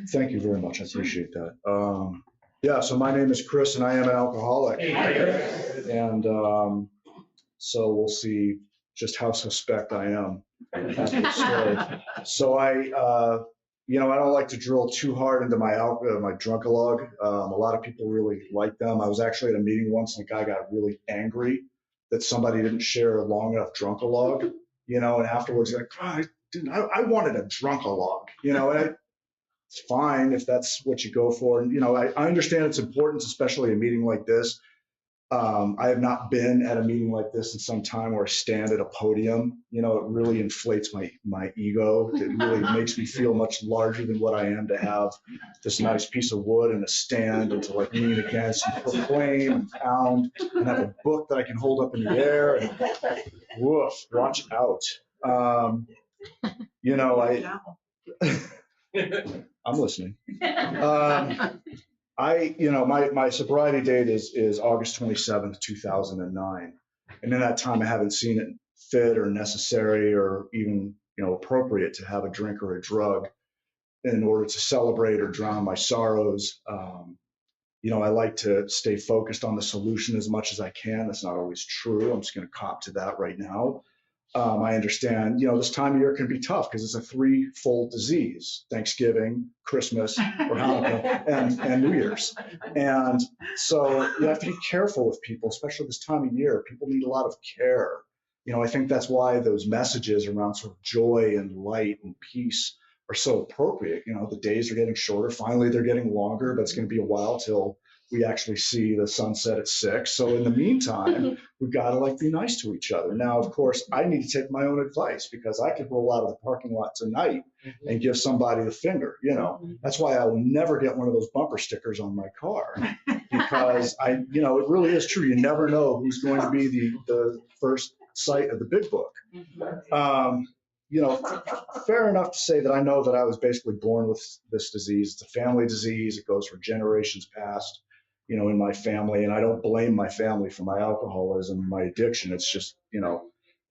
Thank you very much. I appreciate that. Yeah, so my name is Chris, and I am an alcoholic. And so we'll see just how suspect I am after the story. So I don't like to drill too hard into my drunkalog. A lot of people really like them. I was actually at a meeting once, and a guy got really angry that somebody didn't share a long enough drunkalog, and afterwards, like, oh, I wanted a drunkalog, and it's fine if that's what you go for. And, I understand its importance, especially a meeting like this. I have not been at a meeting like this in some time where I stand at a podium. It really inflates my ego. It really makes me feel much larger than what I am to have this nice piece of wood and a stand and to like lean against and proclaim and pound and have a book that I can hold up in the air and woof, watch out. I'm listening. My sobriety date is August 27th, 2009. And in that time, I haven't seen it fit or necessary or even, appropriate to have a drink or a drug in order to celebrate or drown my sorrows. I like to stay focused on the solution as much as I can. That's not always true. I'm just going to cop to that right now. I understand, this time of year can be tough because it's a threefold disease: Thanksgiving, Christmas, or Hanukkah, and New Year's. And so you have to be careful with people, especially this time of year. People need a lot of care. I think that's why those messages around sort of joy and light and peace are so appropriate. The days are getting shorter. Finally, they're getting longer, but it's going to be a while till we actually see the sunset at 6. So in the meantime, we've got to be nice to each other. Now, of course, I need to take my own advice because I could roll out of the parking lot tonight and give somebody the finger. That's why I will never get one of those bumper stickers on my car, because it really is true. You never know who's going to be the first sight of the big book. Fair enough to say that I know that I was basically born with this disease. It's a family disease. It goes for generations past, in my family. And I don't blame my family for my alcoholism, my addiction. It's just, the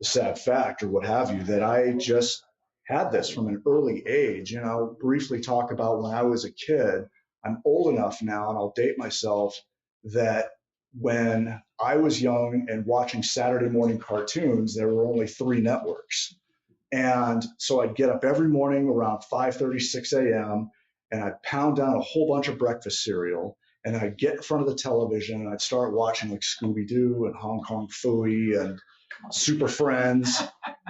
sad fact or what have you, that I just had this from an early age. Briefly talk about when I was a kid. I'm old enough now, and I'll date myself, that when I was young and watching Saturday morning cartoons, there were only 3 networks. And so I'd get up every morning around 5:30, 6 a.m., and I'd pound down a whole bunch of breakfast cereal, and I'd get in front of the television, and I'd start watching like Scooby-Doo and Hong Kong Phooey and Super Friends.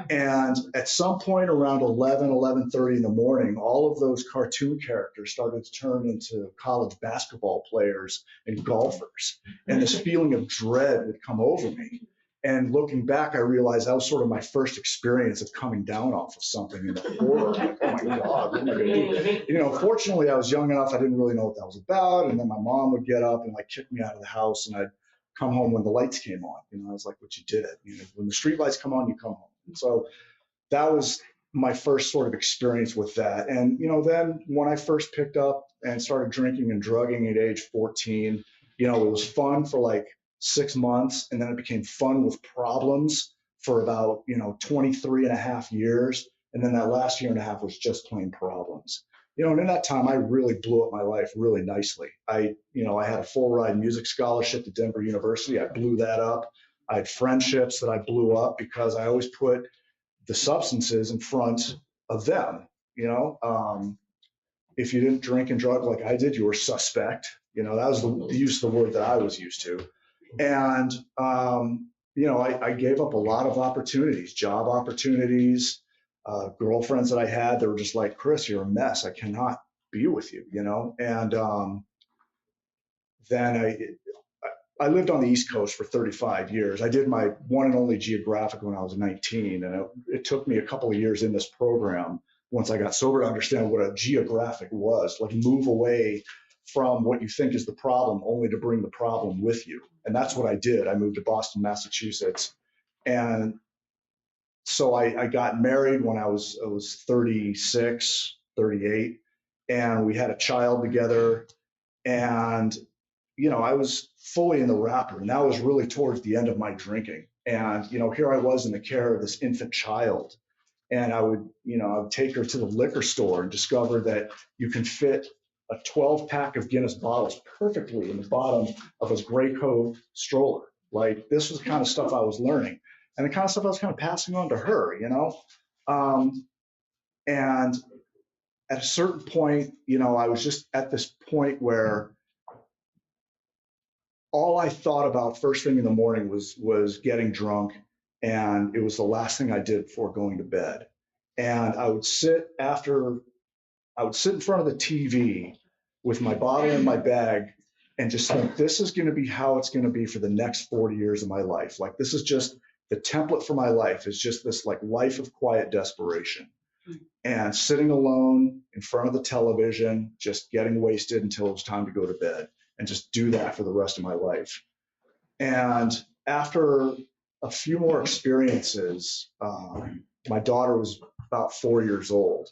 And at some point around 11:30 in the morning, all of those cartoon characters started to turn into college basketball players and golfers. And this feeling of dread would come over me. And looking back, I realized that was sort of my first experience of coming down off of something in the horror. Like, oh my God, what am I going to do? Fortunately, I was young enough, I didn't really know what that was about. And then my mom would get up and kick me out of the house, and I'd come home when the lights came on. I was like, "But you did it. When the street lights come on, you come home." And so that was my first sort of experience with that. And, then when I first picked up and started drinking and drugging at age 14, it was fun for 6 months, and then it became fun with problems for about 23 and a half years, and then that last year and a half was just plain problems. And in that time, I really blew up my life really nicely. I had a full ride music scholarship at Denver University. I blew that up. I had friendships that I blew up because I always put the substances in front of them. If you didn't drink and drug like I did, you were suspect. That was the use of the word that I was used to. And, I gave up a lot of opportunities, job opportunities, girlfriends that I had that were just like, "Chris, you're a mess. I cannot be with you," And then I lived on the East Coast for 35 years. I did my one and only geographic when I was 19. And it took me a couple of years in this program, once I got sober, to understand what a geographic was, move away from what you think is the problem, only to bring the problem with you. And that's what I did. I moved to Boston, Massachusetts. And so I got married when I was 36, 38, and we had a child together. And, I was fully in the wrapper, and that was really towards the end of my drinking. And, here I was in the care of this infant child. And I would take her to the liquor store and discover that you can fit a 12-pack of Guinness bottles perfectly in the bottom of a Graco stroller. Like, this was the kind of stuff I was learning, and the kind of stuff I was kind of passing on to her. And at a certain point, I was just at this point where all I thought about first thing in the morning was getting drunk, and it was the last thing I did before going to bed. And I would sit in front of the TV with my bottle in my bag and just think, this is going to be how it's going to be for the next 40 years of my life. Like, this is just the template for my life, is just this like life of quiet desperation and sitting alone in front of the television, just getting wasted until it was time to go to bed, and just do that for the rest of my life. And after a few more experiences, my daughter was about 4 years old,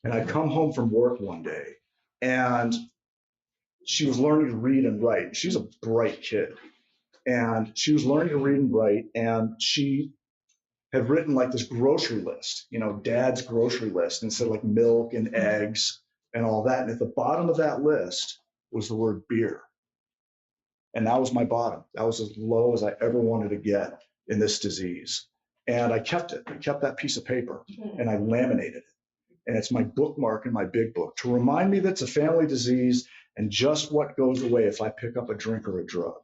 and I'd come home from work one day, and she was learning to read and write. She's a bright kid, and she was learning to read and write, and she had written like this grocery list, dad's grocery list, and said like milk and eggs and all that. And at the bottom of that list was the word beer. And that was my bottom. That was as low as I ever wanted to get in this disease. And I kept it. I kept that piece of paper and I laminated it. And it's my bookmark in my big book to remind me that it's a family disease and just what goes away if I pick up a drink or a drug.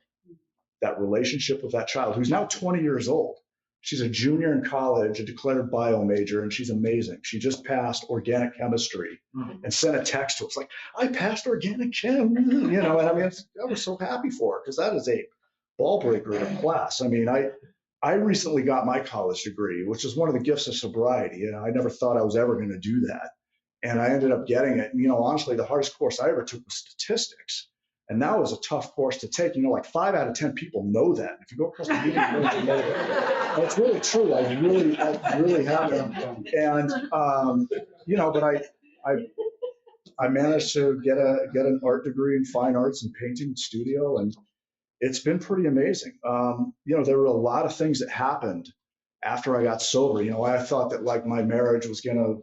That relationship with that child, who's now 20 years old. She's a junior in college, a declared bio major, and she's amazing. She just passed organic chemistry and sent a text to us like, I passed organic chem, and I mean, I was so happy for her, because that is a ball breaker in a class. I mean, I recently got my college degree, which is one of the gifts of sobriety. I never thought I was ever going to do that. And I ended up getting it. And, honestly, the hardest course I ever took was statistics. And that was a tough course to take. Like 5 out of 10 people know that. If you go across the meeting, you know that. And it's really true. I really have it. And, but I managed to get an art degree in fine arts and painting and studio, and it's been pretty amazing. There were a lot of things that happened after I got sober. I thought that like my marriage was gonna,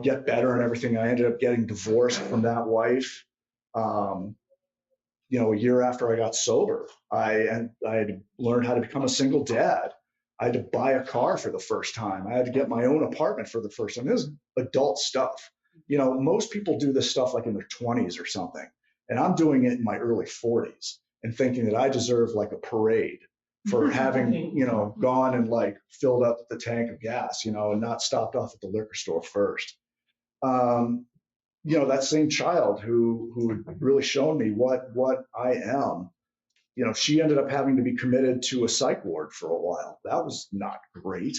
get better and everything. I ended up getting divorced from that wife. A year after I got sober, I had to learn how to become a single dad. I had to buy a car for the first time. I had to get my own apartment for the first time. This is adult stuff. Most people do this stuff like in their 20s or something. And I'm doing it in my early 40s and thinking that I deserve like a parade for having, gone and like filled up the tank of gas, and not stopped off at the liquor store first. That same child who had really shown me what I am, she ended up having to be committed to a psych ward for a while. That was not great.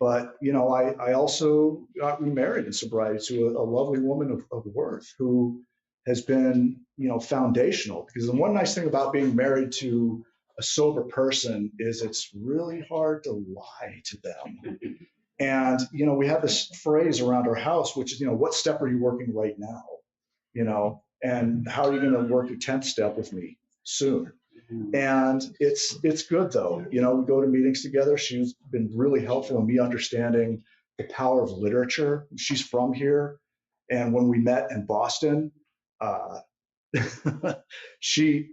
But, I also got remarried in sobriety to a lovely woman of worth who has been, foundational. Because the one nice thing about being married to a sober person is it's really hard to lie to them. And, we have this phrase around our house, which is, what step are you working right now? And how are you going to work your 10th step with me soon? And it's good though. We go to meetings together. She's been really helpful in me understanding the power of literature. She's from here. And when we met in Boston, she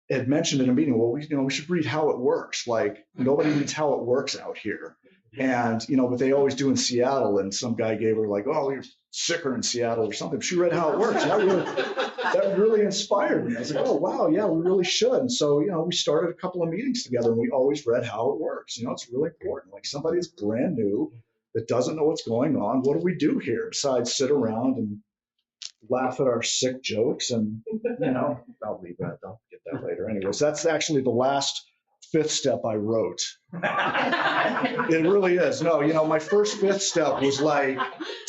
had mentioned in a meeting, well, we should read How It Works. Like, nobody reads How It Works out here. And, but they always do in Seattle. And some guy gave her like, oh, you're sicker in Seattle or something. She read How It Works. That really inspired me. I was like, oh, wow, yeah, we really should. And so, we started a couple of meetings together, and we always read How It Works. It's really important. Like, somebody that's brand new that doesn't know what's going on, what do we do here besides sit around and laugh at our sick jokes? And, I'll leave that. I'll get that later. Anyways, that's actually the last 5th step I wrote. It really is. No, my first 5th step was like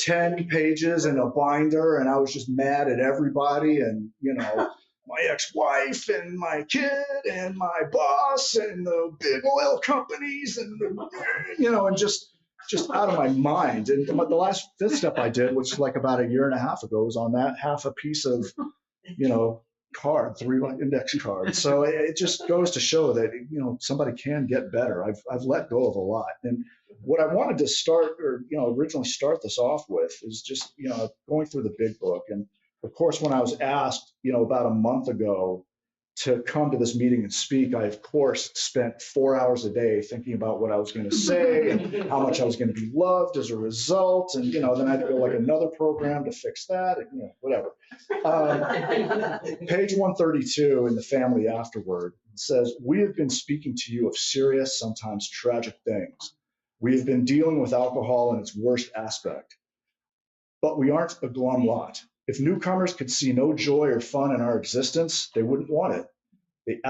10 pages in a binder, and I was just mad at everybody, and my ex-wife and my kid and my boss and the big oil companies and and just out of my mind. And the last 5th step I did, which was like about a year and a half ago, was on that half a piece of card, 3 index cards. So it just goes to show that somebody can get better. I've let go of a lot, and what I wanted to start, or originally start this off with, is just going through the big book. And of course, when I was asked, about a month ago to come to this meeting and speak, I of course spent 4 hours a day thinking about what I was going to say and how much I was going to be loved as a result. And then I had to go like another program to fix that, and, whatever. Page 132 in the Family Afterword says, "We have been speaking to you of serious, sometimes tragic things. We have been dealing with alcohol in its worst aspect. But we aren't a glum lot. If newcomers could see no joy or fun in our existence, they wouldn't want it. We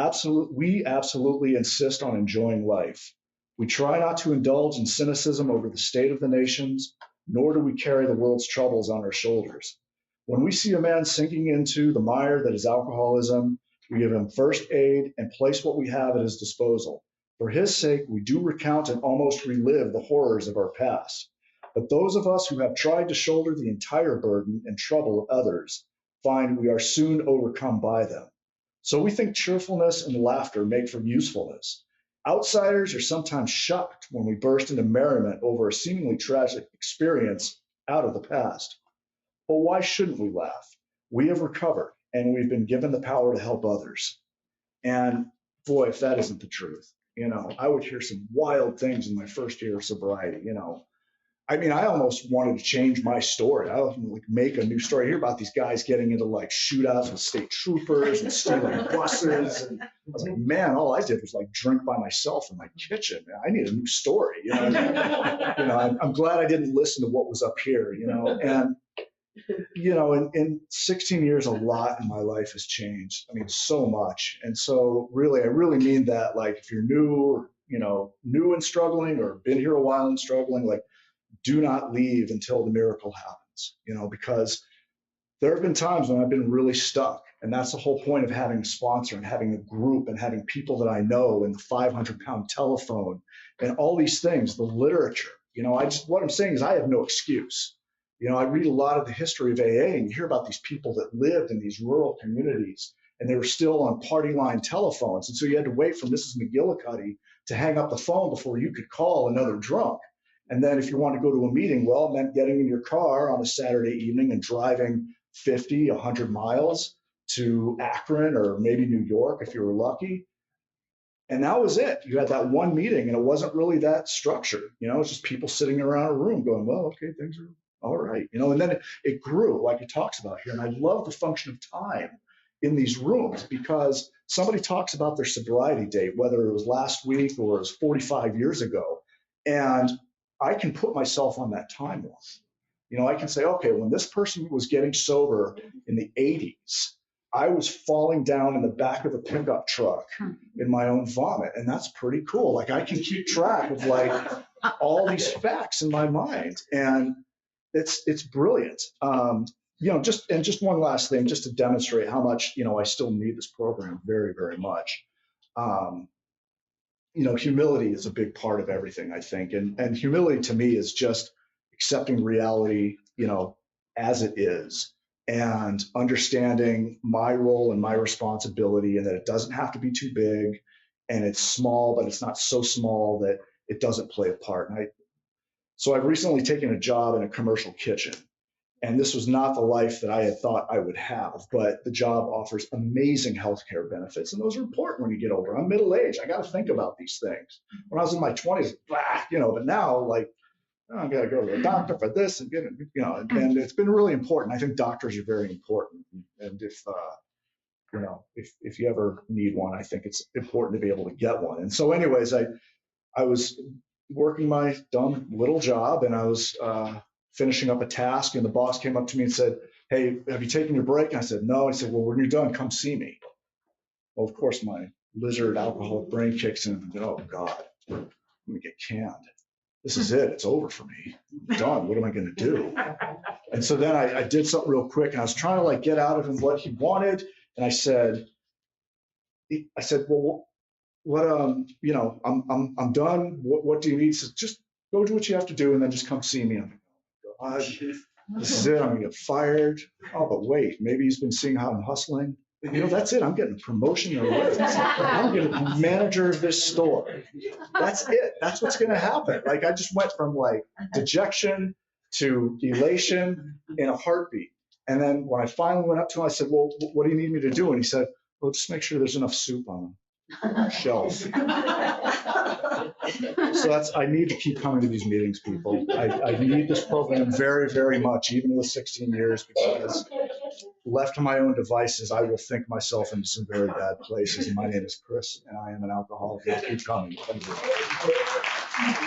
absolutely insist on enjoying life. We try not to indulge in cynicism over the state of the nations, nor do we carry the world's troubles on our shoulders. When we see a man sinking into the mire that is alcoholism, we give him first aid and place what we have at his disposal. For his sake, we do recount and almost relive the horrors of our past. But those of us who have tried to shoulder the entire burden and trouble of others find we are soon overcome by them. So we think cheerfulness and laughter make for usefulness. Outsiders are sometimes shocked when we burst into merriment over a seemingly tragic experience out of the past. But why shouldn't we laugh? We have recovered, and we've been given the power to help others." And boy, if that isn't the truth, I would hear some wild things in my first year of sobriety. I almost wanted to change my story. I was like make a new story. I hear about these guys getting into like shootouts with state troopers and stealing buses. And I was like, man, all I did was like drink by myself in my kitchen. Man, I need a new story. I'm glad I didn't listen to what was up here. And in 16 years, a lot in my life has changed. So much. And so really, I really mean that. Like, if you're new, new and struggling, or been here a while and struggling, like, do not leave until the miracle happens, because there have been times when I've been really stuck. And that's the whole point of having a sponsor and having a group and having people that I know, and the 500-pound telephone and all these things, the literature. What I'm saying is I have no excuse. I read a lot of the history of AA, and you hear about these people that lived in these rural communities, and they were still on party line telephones. And so you had to wait for Mrs. McGillicuddy to hang up the phone before you could call another drunk. And then if you want to go to a meeting, well, it meant getting in your car on a Saturday evening and driving 50, 100 miles to Akron or maybe New York if you were lucky. And that was it. You had that one meeting, and it wasn't really that structured. It's just people sitting around a room going, well, okay, things are all right. And then it grew, like it talks about here. And I love the function of time in these rooms, because somebody talks about their sobriety date, whether it was last week or it was 45 years ago. And I can put myself on that timeline. I can say, okay, when this person was getting sober in the 80s, I was falling down in the back of a pickup truck in my own vomit. And that's pretty cool. Like, I can keep track of like all these facts in my mind. And it's brilliant. Just one last thing, just to demonstrate how much, I still need this program very, very much. Humility is a big part of everything, I think. And humility to me is just accepting reality, as it is, and understanding my role and my responsibility, and that it doesn't have to be too big, and it's small, but it's not so small that it doesn't play a part. So I've recently taken a job in a commercial kitchen. And this was not the life that I had thought I would have, but the job offers amazing healthcare benefits. And those are important when you get older. I'm middle-aged. I got to think about these things. When I was in my 20s, but now, like, I got to go to the doctor for this and get it, and it's been really important. I think doctors are very important. And if you ever need one, I think it's important to be able to get one. And so anyways, I was working my dumb little job, and I was finishing up a task, and the boss came up to me and said, "Hey, have you taken your break?" And I said, "No." He said, "Well, when you're done, come see me." Well, of course, my lizard alcoholic brain kicks in, and oh God, I'm gonna get canned. This is it. It's over for me. I'm done. What am I gonna do? And so then I did something real quick, and I was trying to like get out of him what he wanted. And I said, "Well, what I'm done. What do you need?" He said, "Just go do what you have to do, and then just come see me." I'm like, God, this is it. I'm gonna get fired. Oh, but wait, maybe he's been seeing how I'm hustling. that's it. I'm getting a promotion or a raise. I'm going to be manager of this store. That's it. That's what's going to happen. Like, I just went from like dejection to elation in a heartbeat. And then when I finally went up to him, I said, well, what do you need me to do? And he said, well, just make sure there's enough soup on the shelf. So I need to keep coming to these meetings, people. I need this program very, very much, even with 16 years, because left to my own devices, I will think myself into some very bad places. My name is Chris, and I am an alcoholic. I'll keep coming. Thank you.